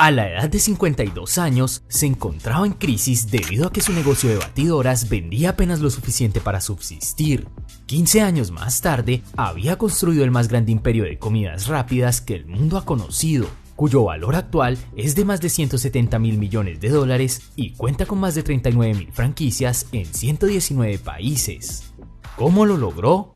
A la edad de 52 años, se encontraba en crisis debido a que su negocio de batidoras vendía apenas lo suficiente para subsistir. 15 años más tarde, había construido el más grande imperio de comidas rápidas que el mundo ha conocido, cuyo valor actual es de más de 170.000 millones de dólares y cuenta con más de 39.000 franquicias en 119 países. ¿Cómo lo logró?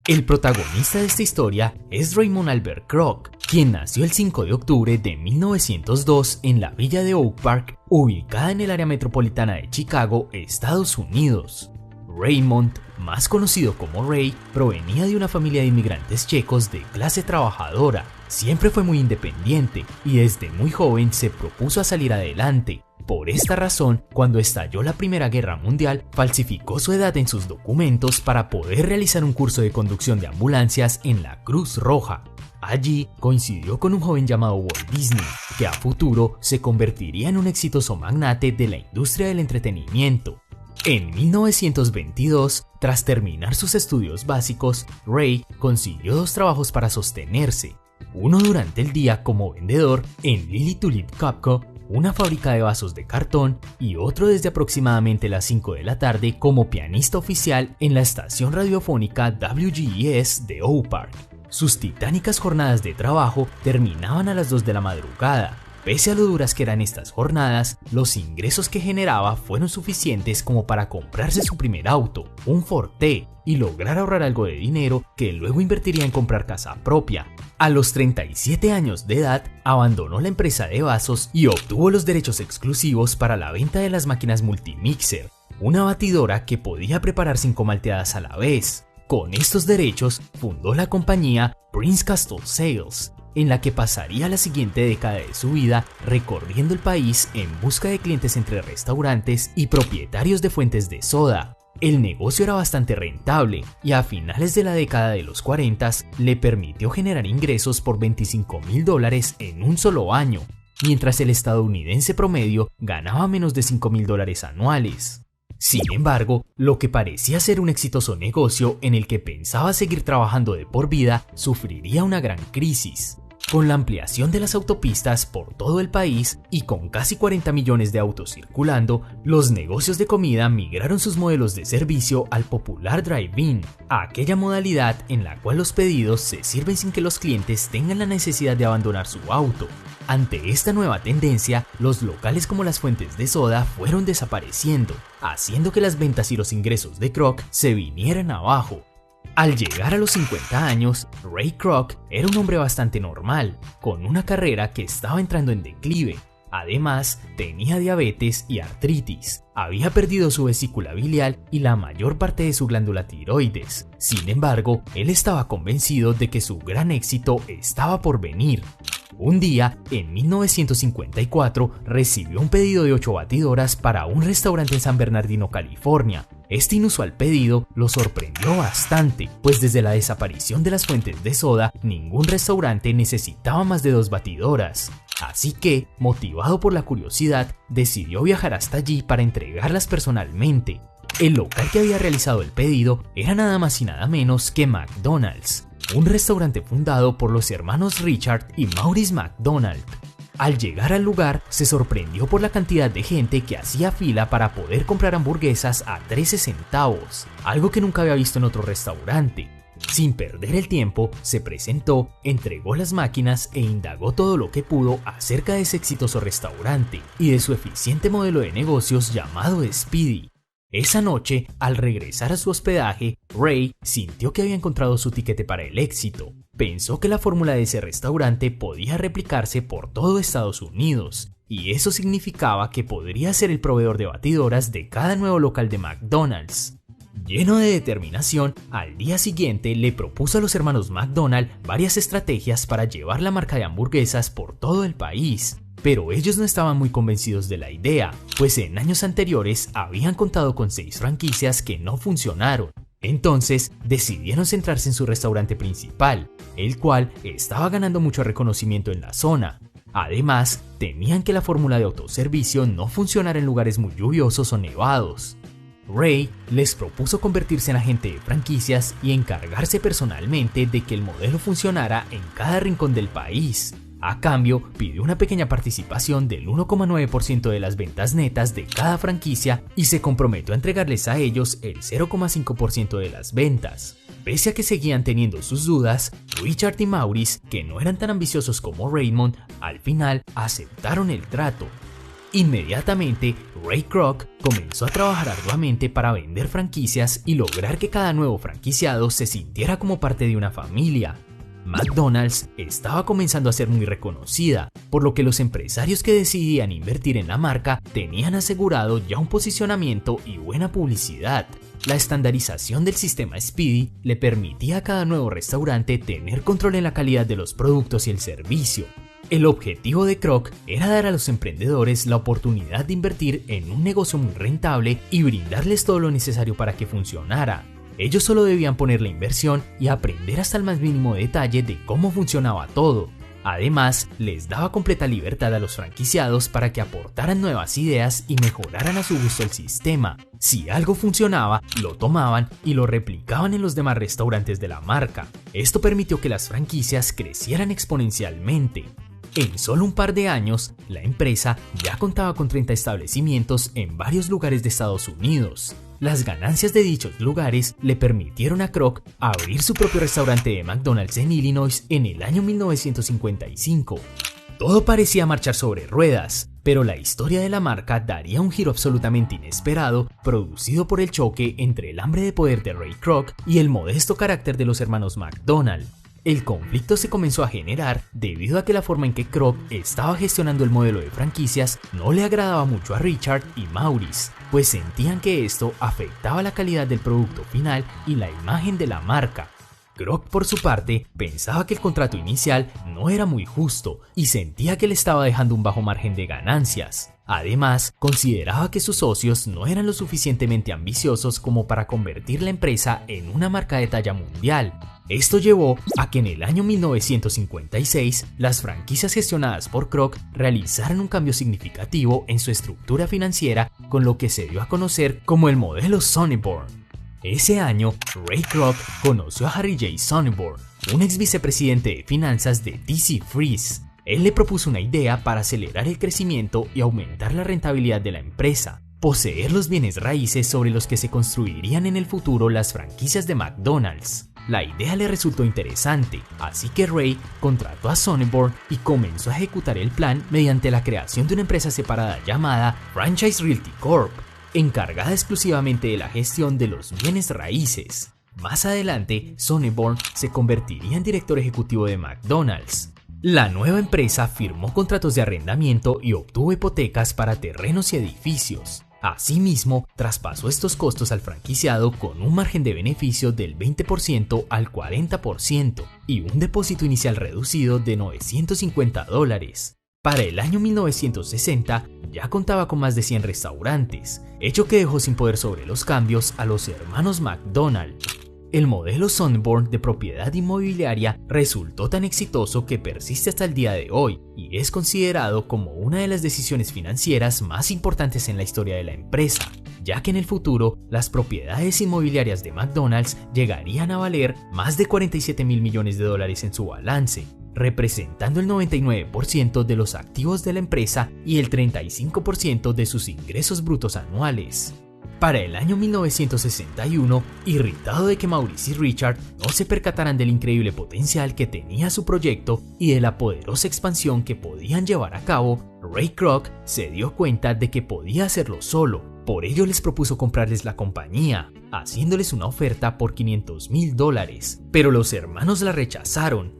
El protagonista de esta historia es Raymond Albert Kroc, quien nació el 5 de octubre de 1902 en la villa de Oak Park, ubicada en el área metropolitana de Chicago, Estados Unidos. Raymond, más conocido como Ray, provenía de una familia de inmigrantes checos de clase trabajadora. Siempre fue muy independiente y desde muy joven se propuso a salir adelante. Por esta razón, cuando estalló la Primera Guerra Mundial, falsificó su edad en sus documentos para poder realizar un curso de conducción de ambulancias en la Cruz Roja. Allí coincidió con un joven llamado Walt Disney, que a futuro se convertiría en un exitoso magnate de la industria del entretenimiento. En 1922, tras terminar sus estudios básicos, Ray consiguió 2 trabajos para sostenerse. Uno durante el día como vendedor en Lily Tulip Copco, una fábrica de vasos de cartón, y otro desde aproximadamente las 5 de la tarde como pianista oficial en la estación radiofónica WGES de Oak Park. Sus titánicas jornadas de trabajo terminaban a las 2 de la madrugada. Pese a lo duras que eran estas jornadas, los ingresos que generaba fueron suficientes como para comprarse su primer auto, un Ford T, y lograr ahorrar algo de dinero que luego invertiría en comprar casa propia. A los 37 años de edad, abandonó la empresa de vasos y obtuvo los derechos exclusivos para la venta de las máquinas Multimixer, una batidora que podía preparar 5 malteadas a la vez. Con estos derechos, fundó la compañía Prince Castle Sales, en la que pasaría la siguiente década de su vida recorriendo el país en busca de clientes entre restaurantes y propietarios de fuentes de soda. El negocio era bastante rentable y a finales de la década de los 40 le permitió generar ingresos por $25.000 en un solo año, mientras el estadounidense promedio ganaba menos de $5.000 anuales. Sin embargo, lo que parecía ser un exitoso negocio en el que pensaba seguir trabajando de por vida sufriría una gran crisis. Con la ampliación de las autopistas por todo el país y con casi 40 millones de autos circulando, los negocios de comida migraron sus modelos de servicio al popular drive-in, a aquella modalidad en la cual los pedidos se sirven sin que los clientes tengan la necesidad de abandonar su auto. Ante esta nueva tendencia, los locales como las fuentes de soda fueron desapareciendo, haciendo que las ventas y los ingresos de Kroc se vinieran abajo. Al llegar a los 50 años, Ray Kroc era un hombre bastante normal, con una carrera que estaba entrando en declive. Además, tenía diabetes y artritis, había perdido su vesícula biliar y la mayor parte de su glándula tiroides. Sin embargo, él estaba convencido de que su gran éxito estaba por venir. Un día, en 1954, recibió un pedido de 8 batidoras para un restaurante en San Bernardino, California. Este inusual pedido lo sorprendió bastante, pues desde la desaparición de las fuentes de soda, ningún restaurante necesitaba más de 2 batidoras. Así que, motivado por la curiosidad, decidió viajar hasta allí para entregarlas personalmente. El local que había realizado el pedido era nada más y nada menos que McDonald's, un restaurante fundado por los hermanos Richard y Maurice McDonald. Al llegar al lugar, se sorprendió por la cantidad de gente que hacía fila para poder comprar hamburguesas a 13 centavos, algo que nunca había visto en otro restaurante. Sin perder el tiempo, se presentó, entregó las máquinas e indagó todo lo que pudo acerca de ese exitoso restaurante y de su eficiente modelo de negocios llamado Speedy. Esa noche, al regresar a su hospedaje, Ray sintió que había encontrado su tiquete para el éxito. Pensó que la fórmula de ese restaurante podía replicarse por todo Estados Unidos, y eso significaba que podría ser el proveedor de batidoras de cada nuevo local de McDonald's. Lleno de determinación, al día siguiente le propuso a los hermanos McDonald varias estrategias para llevar la marca de hamburguesas por todo el país. Pero ellos no estaban muy convencidos de la idea, pues en años anteriores habían contado con 6 franquicias que no funcionaron. Entonces decidieron centrarse en su restaurante principal, el cual estaba ganando mucho reconocimiento en la zona. Además, temían que la fórmula de autoservicio no funcionara en lugares muy lluviosos o nevados. Ray les propuso convertirse en agente de franquicias y encargarse personalmente de que el modelo funcionara en cada rincón del país. A cambio, pidió una pequeña participación del 1,9% de las ventas netas de cada franquicia y se comprometió a entregarles a ellos el 0,5% de las ventas. Pese a que seguían teniendo sus dudas, Richard y Maurice, que no eran tan ambiciosos como Raymond, al final aceptaron el trato. Inmediatamente, Ray Kroc comenzó a trabajar arduamente para vender franquicias y lograr que cada nuevo franquiciado se sintiera como parte de una familia. McDonald's estaba comenzando a ser muy reconocida, por lo que los empresarios que decidían invertir en la marca tenían asegurado ya un posicionamiento y buena publicidad. La estandarización del sistema Speedy le permitía a cada nuevo restaurante tener control en la calidad de los productos y el servicio. El objetivo de Kroc era dar a los emprendedores la oportunidad de invertir en un negocio muy rentable y brindarles todo lo necesario para que funcionara. Ellos solo debían poner la inversión y aprender hasta el más mínimo detalle de cómo funcionaba todo. Además, les daba completa libertad a los franquiciados para que aportaran nuevas ideas y mejoraran a su gusto el sistema. Si algo funcionaba, lo tomaban y lo replicaban en los demás restaurantes de la marca. Esto permitió que las franquicias crecieran exponencialmente. En solo un par de años, la empresa ya contaba con 30 establecimientos en varios lugares de Estados Unidos. Las ganancias de dichos lugares le permitieron a Kroc abrir su propio restaurante de McDonald's en Illinois en el año 1955. Todo parecía marchar sobre ruedas, pero la historia de la marca daría un giro absolutamente inesperado, producido por el choque entre el hambre de poder de Ray Kroc y el modesto carácter de los hermanos McDonald. El conflicto se comenzó a generar debido a que la forma en que Kroc estaba gestionando el modelo de franquicias no le agradaba mucho a Richard y Maurice, pues sentían que esto afectaba la calidad del producto final y la imagen de la marca. Kroc, por su parte, pensaba que el contrato inicial no era muy justo y sentía que le estaba dejando un bajo margen de ganancias. Además, consideraba que sus socios no eran lo suficientemente ambiciosos como para convertir la empresa en una marca de talla mundial. Esto llevó a que en el año 1956 las franquicias gestionadas por Kroc realizaran un cambio significativo en su estructura financiera, con lo que se dio a conocer como el modelo Sonneborn. Ese año, Ray Kroc conoció a Harry J. Sonneborn, un ex vicepresidente de finanzas de TC Freeze. Él le propuso una idea para acelerar el crecimiento y aumentar la rentabilidad de la empresa: poseer los bienes raíces sobre los que se construirían en el futuro las franquicias de McDonald's. La idea le resultó interesante, así que Ray contrató a Sonneborn y comenzó a ejecutar el plan mediante la creación de una empresa separada llamada Franchise Realty Corp, encargada exclusivamente de la gestión de los bienes raíces. Más adelante, Sonneborn se convertiría en director ejecutivo de McDonald's. La nueva empresa firmó contratos de arrendamiento y obtuvo hipotecas para terrenos y edificios. Asimismo, traspasó estos costos al franquiciado con un margen de beneficio del 20% al 40% y un depósito inicial reducido de $950. Para el año 1960 ya contaba con más de 100 restaurantes, hecho que dejó sin poder sobre los cambios a los hermanos McDonald. El modelo Sonneborn de propiedad inmobiliaria resultó tan exitoso que persiste hasta el día de hoy y es considerado como una de las decisiones financieras más importantes en la historia de la empresa, ya que en el futuro las propiedades inmobiliarias de McDonald's llegarían a valer más de $47 mil millones en su balance, representando el 99% de los activos de la empresa y el 35% de sus ingresos brutos anuales. Para el año 1961, irritado de que Maurice y Richard no se percataran del increíble potencial que tenía su proyecto y de la poderosa expansión que podían llevar a cabo, Ray Kroc se dio cuenta de que podía hacerlo solo. Por ello les propuso comprarles la compañía, haciéndoles una oferta por $500,000, pero los hermanos la rechazaron.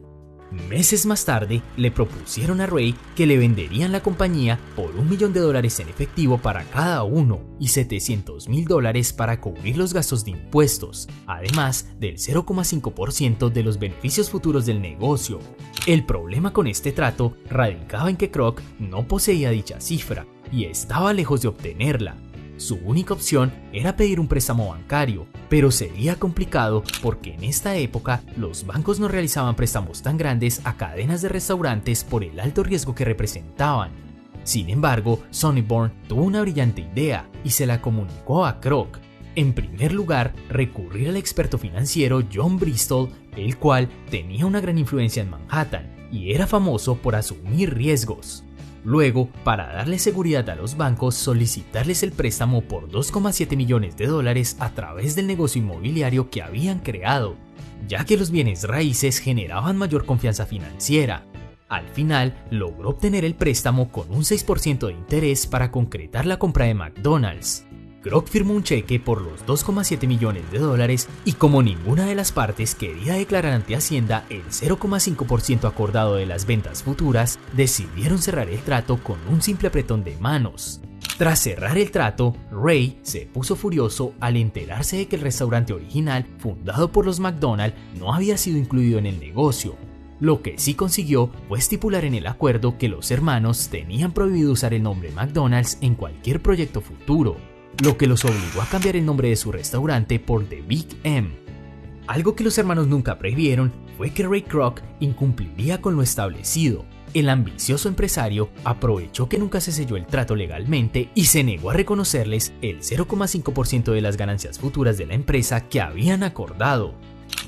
Meses más tarde, le propusieron a Ray que le venderían la compañía por $1 millón en efectivo para cada uno y $700,000 para cubrir los gastos de impuestos, además del 0,5% de los beneficios futuros del negocio. El problema con este trato radicaba en que Kroc no poseía dicha cifra y estaba lejos de obtenerla. Su única opción era pedir un préstamo bancario, pero sería complicado porque en esta época los bancos no realizaban préstamos tan grandes a cadenas de restaurantes por el alto riesgo que representaban. Sin embargo, Sonneborn tuvo una brillante idea y se la comunicó a Kroc. En primer lugar, recurrir al experto financiero John Bristol, el cual tenía una gran influencia en Manhattan. y era famoso por asumir riesgos. Luego, para darle seguridad a los bancos, solicitarles el préstamo por $2,7 millones a través del negocio inmobiliario que habían creado, ya que los bienes raíces generaban mayor confianza financiera. Al final, logró obtener el préstamo con un 6% de interés para concretar la compra de McDonald's. Kroc firmó un cheque por los $2,7 millones y como ninguna de las partes quería declarar ante Hacienda el 0,5% acordado de las ventas futuras, decidieron cerrar el trato con un simple apretón de manos. Tras cerrar el trato, Ray se puso furioso al enterarse de que el restaurante original, fundado por los McDonald, no había sido incluido en el negocio. Lo que sí consiguió fue estipular en el acuerdo que los hermanos tenían prohibido usar el nombre McDonald's en cualquier proyecto futuro, lo que los obligó a cambiar el nombre de su restaurante por The Big M. Algo que los hermanos nunca previeron fue que Ray Kroc incumpliría con lo establecido. El ambicioso empresario aprovechó que nunca se selló el trato legalmente y se negó a reconocerles el 0,5% de las ganancias futuras de la empresa que habían acordado.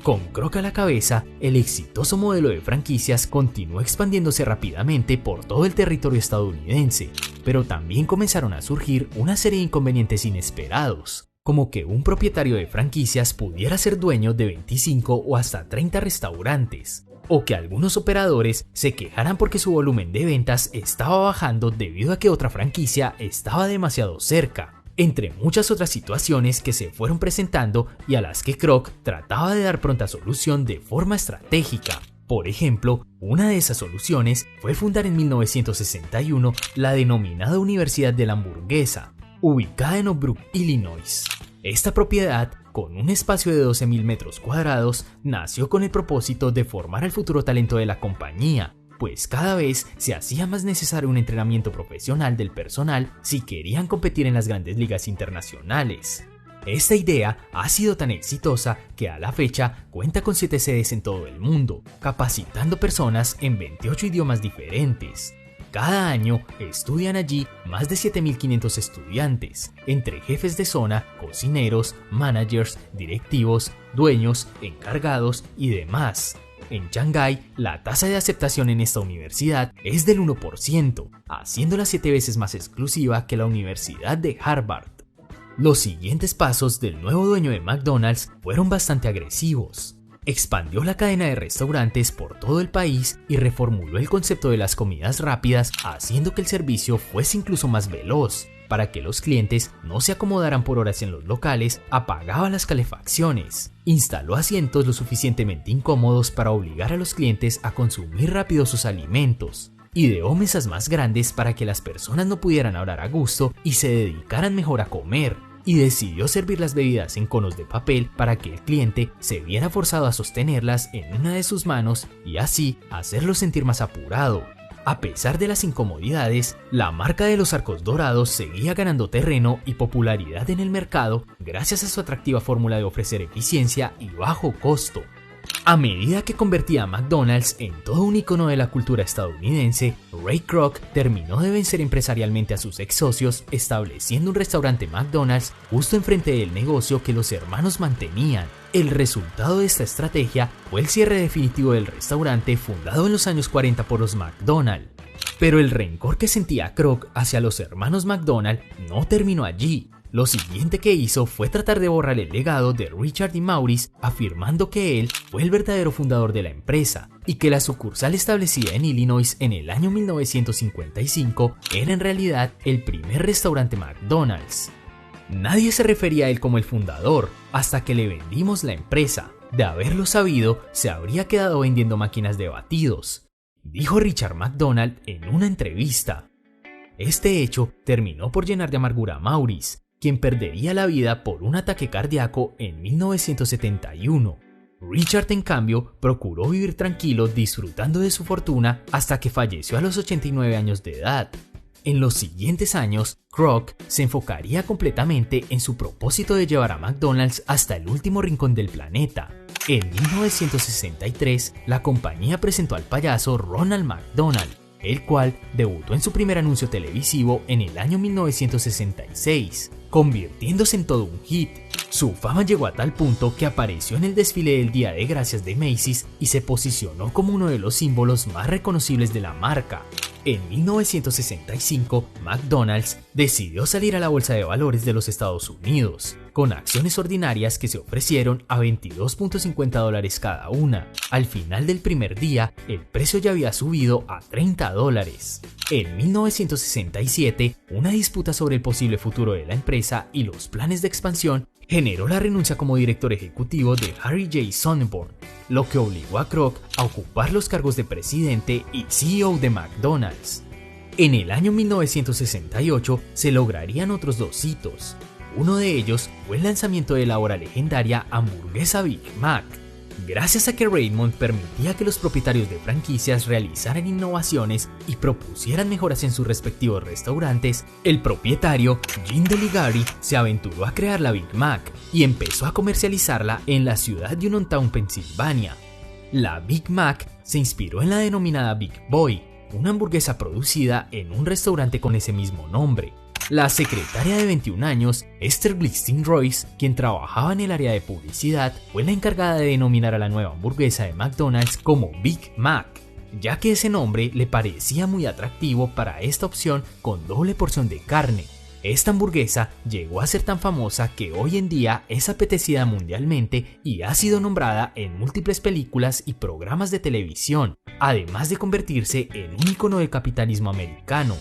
Con Kroc a la cabeza, el exitoso modelo de franquicias continuó expandiéndose rápidamente por todo el territorio estadounidense, pero también comenzaron a surgir una serie de inconvenientes inesperados, como que un propietario de franquicias pudiera ser dueño de 25 o hasta 30 restaurantes, o que algunos operadores se quejaran porque su volumen de ventas estaba bajando debido a que otra franquicia estaba demasiado cerca, entre muchas otras situaciones que se fueron presentando y a las que Kroc trataba de dar pronta solución de forma estratégica. Por ejemplo, una de esas soluciones fue fundar en 1961 la denominada Universidad de la Hamburguesa, ubicada en Oak Brook, Illinois. Esta propiedad, con un espacio de 12.000 metros cuadrados, nació con el propósito de formar al futuro talento de la compañía, pues cada vez se hacía más necesario un entrenamiento profesional del personal si querían competir en las grandes ligas internacionales. Esta idea ha sido tan exitosa que a la fecha cuenta con 7 sedes en todo el mundo, capacitando personas en 28 idiomas diferentes. Cada año estudian allí más de 7.500 estudiantes, entre jefes de zona, cocineros, managers, directivos, dueños, encargados y demás. En Shanghái, la tasa de aceptación en esta universidad es del 1%, haciéndola 7 veces más exclusiva que la Universidad de Harvard. Los siguientes pasos del nuevo dueño de McDonald's fueron bastante agresivos. Expandió la cadena de restaurantes por todo el país y reformuló el concepto de las comidas rápidas, haciendo que el servicio fuese incluso más veloz. Para que los clientes no se acomodaran por horas en los locales, apagaba las calefacciones. Instaló asientos lo suficientemente incómodos para obligar a los clientes a consumir rápido sus alimentos. Ideó mesas más grandes para que las personas no pudieran hablar a gusto y se dedicaran mejor a comer. Y decidió servir las bebidas en conos de papel para que el cliente se viera forzado a sostenerlas en una de sus manos y así hacerlo sentir más apurado. A pesar de las incomodidades, la marca de los arcos dorados seguía ganando terreno y popularidad en el mercado gracias a su atractiva fórmula de ofrecer eficiencia y bajo costo. A medida que convertía a McDonald's en todo un icono de la cultura estadounidense, Ray Kroc terminó de vencer empresarialmente a sus ex socios, estableciendo un restaurante McDonald's justo enfrente del negocio que los hermanos mantenían. El resultado de esta estrategia fue el cierre definitivo del restaurante fundado en los años 40 por los McDonald. Pero el rencor que sentía Kroc hacia los hermanos McDonald no terminó allí. Lo siguiente que hizo fue tratar de borrar el legado de Richard y Maurice, afirmando que él fue el verdadero fundador de la empresa y que la sucursal establecida en Illinois en el año 1955 era en realidad el primer restaurante McDonald's. Nadie se refería a él como el fundador hasta que le vendimos la empresa. De haberlo sabido, se habría quedado vendiendo máquinas de batidos, dijo Richard McDonald en una entrevista. Este hecho terminó por llenar de amargura a Maurice, quien perdería la vida por un ataque cardíaco en 1971. Richard, en cambio, procuró vivir tranquilo disfrutando de su fortuna hasta que falleció a los 89 años de edad. En los siguientes años, Kroc se enfocaría completamente en su propósito de llevar a McDonald's hasta el último rincón del planeta. En 1963, la compañía presentó al payaso Ronald McDonald, el cual debutó en su primer anuncio televisivo en el año 1966, convirtiéndose en todo un hit. Su fama llegó a tal punto que apareció en el desfile del Día de Gracias de Macy's y se posicionó como uno de los símbolos más reconocibles de la marca. En 1965, McDonald's decidió salir a la bolsa de valores de los Estados Unidos, con acciones ordinarias que se ofrecieron a $22.50 cada una. Al final del primer día, el precio ya había subido a $30. En 1967, una disputa sobre el posible futuro de la empresa y los planes de expansión generó la renuncia como director ejecutivo de Harry J. Sonneborn, lo que obligó a Kroc a ocupar los cargos de presidente y CEO de McDonald's. En el año 1968 se lograrían otros dos hitos. Uno de ellos fue el lanzamiento de la ahora legendaria hamburguesa Big Mac. Gracias a que Raymond permitía que los propietarios de franquicias realizaran innovaciones y propusieran mejoras en sus respectivos restaurantes, el propietario, Jim DeLigari, se aventuró a crear la Big Mac y empezó a comercializarla en la ciudad de Uniontown, Pensilvania. La Big Mac se inspiró en la denominada Big Boy, una hamburguesa producida en un restaurante con ese mismo nombre. La secretaria de 21 años, Esther Blixton Royce, quien trabajaba en el área de publicidad, fue la encargada de denominar a la nueva hamburguesa de McDonald's como Big Mac, ya que ese nombre le parecía muy atractivo para esta opción con doble porción de carne. Esta hamburguesa llegó a ser tan famosa que hoy en día es apetecida mundialmente y ha sido nombrada en múltiples películas y programas de televisión, además de convertirse en un icono del capitalismo americano.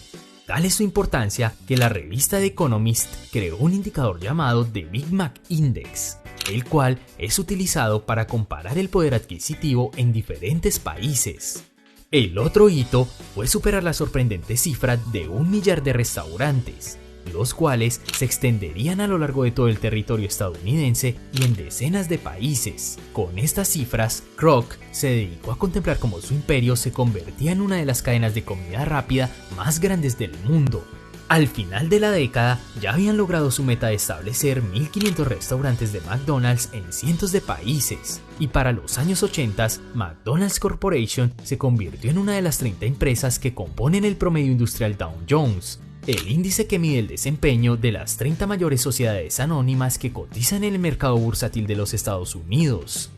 Tal es su importancia que la revista The Economist creó un indicador llamado The Big Mac Index, el cual es utilizado para comparar el poder adquisitivo en diferentes países. El otro hito fue superar la sorprendente cifra de 1 millar de restaurantes, los cuales se extenderían a lo largo de todo el territorio estadounidense y en decenas de países. Con estas cifras, Kroc se dedicó a contemplar cómo su imperio se convertía en una de las cadenas de comida rápida más grandes del mundo. Al final de la década, ya habían logrado su meta de establecer 1.500 restaurantes de McDonald's en cientos de países, y para los años 80, McDonald's Corporation se convirtió en una de las 30 empresas que componen el promedio industrial Dow Jones, el índice que mide el desempeño de las 30 mayores sociedades anónimas que cotizan en el mercado bursátil de los Estados Unidos.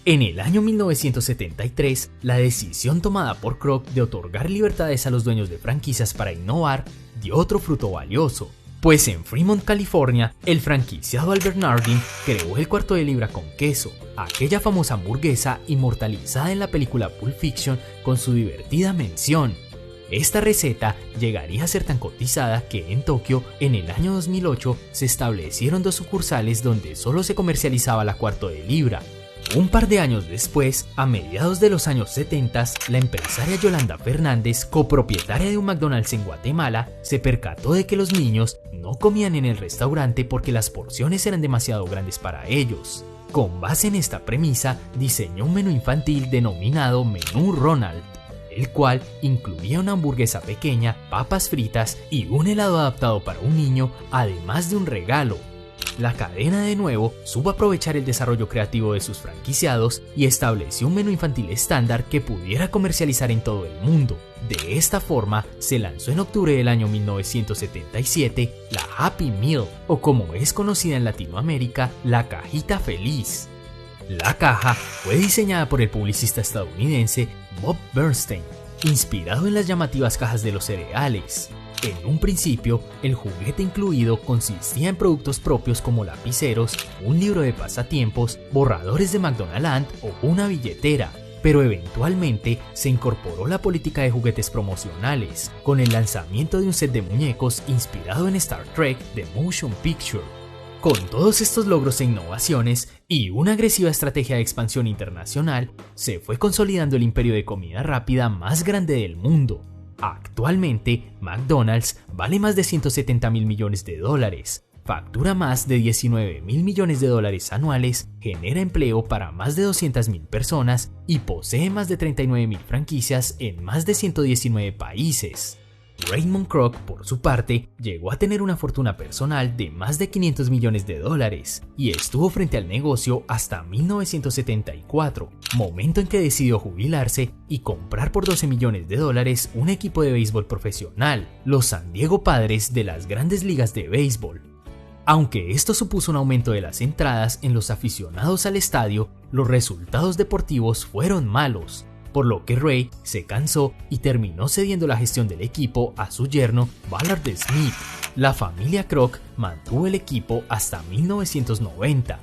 En el año 1973, la decisión tomada por Kroc de otorgar libertades a los dueños de franquicias para innovar dio otro fruto valioso, pues en Fremont, California, el franquiciado Albert Nardin creó el cuarto de libra con queso, aquella famosa hamburguesa inmortalizada en la película Pulp Fiction con su divertida mención. Esta receta llegaría a ser tan cotizada que en Tokio, en el año 2008, se establecieron 2 sucursales donde solo se comercializaba la cuarto de libra. Un par de años después, a mediados de los años 70, la empresaria Yolanda Fernández, copropietaria de un McDonald's en Guatemala, se percató de que los niños no comían en el restaurante porque las porciones eran demasiado grandes para ellos. Con base en esta premisa, diseñó un menú infantil denominado Menú Ronald, el cual incluía una hamburguesa pequeña, papas fritas y un helado adaptado para un niño, además de un regalo. La cadena de nuevo supo aprovechar el desarrollo creativo de sus franquiciados y estableció un menú infantil estándar que pudiera comercializar en todo el mundo. De esta forma, se lanzó en octubre del año 1977 la Happy Meal, o como es conocida en Latinoamérica, la cajita feliz. La caja fue diseñada por el publicista estadounidense Bob Bernstein, inspirado en las llamativas cajas de los cereales. En un principio, el juguete incluido consistía en productos propios como lapiceros, un libro de pasatiempos, borradores de McDonald's o una billetera, pero eventualmente se incorporó la política de juguetes promocionales, con el lanzamiento de un set de muñecos inspirado en Star Trek The Motion Picture. Con todos estos logros e innovaciones y una agresiva estrategia de expansión internacional, se fue consolidando el imperio de comida rápida más grande del mundo. Actualmente, McDonald's vale más de $170.000 millones, factura más de $19.000 millones anuales, genera empleo para más de 200.000 personas y posee más de 39.000 franquicias en más de 119 países. Raymond Kroc, por su parte, llegó a tener una fortuna personal de más de $500 millones y estuvo frente al negocio hasta 1974, momento en que decidió jubilarse y comprar por $12 millones un equipo de béisbol profesional, los San Diego Padres de las Grandes Ligas de Béisbol. Aunque esto supuso un aumento de las entradas en los aficionados al estadio, los resultados deportivos fueron malos, por lo que Ray se cansó y terminó cediendo la gestión del equipo a su yerno Ballard Smith. La familia Kroc mantuvo el equipo hasta 1990.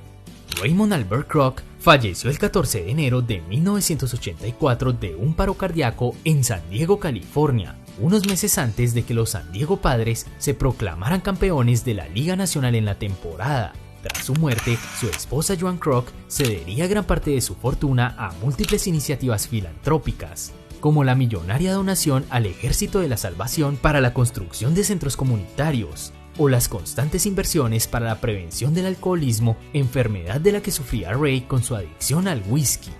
Raymond Albert Kroc falleció el 14 de enero de 1984 de un paro cardíaco en San Diego, California, unos meses antes de que los San Diego Padres se proclamaran campeones de la Liga Nacional en la temporada. Tras su muerte, su esposa Joan Kroc cedería gran parte de su fortuna a múltiples iniciativas filantrópicas, como la millonaria donación al Ejército de la Salvación para la construcción de centros comunitarios, o las constantes inversiones para la prevención del alcoholismo, enfermedad de la que sufría Ray con su adicción al whisky.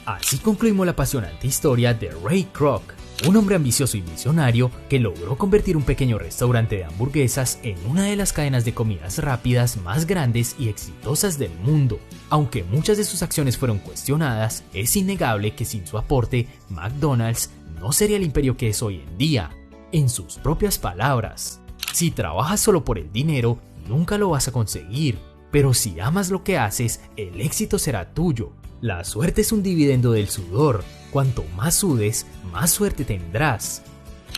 Así concluimos la apasionante historia de Ray Kroc, un hombre ambicioso y visionario que logró convertir un pequeño restaurante de hamburguesas en una de las cadenas de comidas rápidas más grandes y exitosas del mundo. Aunque muchas de sus acciones fueron cuestionadas, es innegable que sin su aporte, McDonald's no sería el imperio que es hoy en día. En sus propias palabras: si trabajas solo por el dinero, nunca lo vas a conseguir, pero si amas lo que haces, el éxito será tuyo. La suerte es un dividendo del sudor. Cuanto más sudes, más suerte tendrás.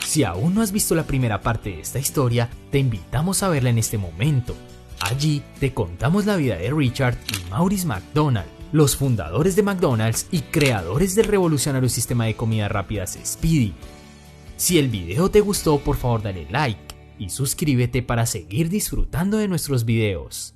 Si aún no has visto la primera parte de esta historia, te invitamos a verla en este momento. Allí te contamos la vida de Richard y Maurice McDonald, los fundadores de McDonald's y creadores del revolucionario sistema de comidas rápidas Speedy. Si el video te gustó, por favor dale like y suscríbete para seguir disfrutando de nuestros videos.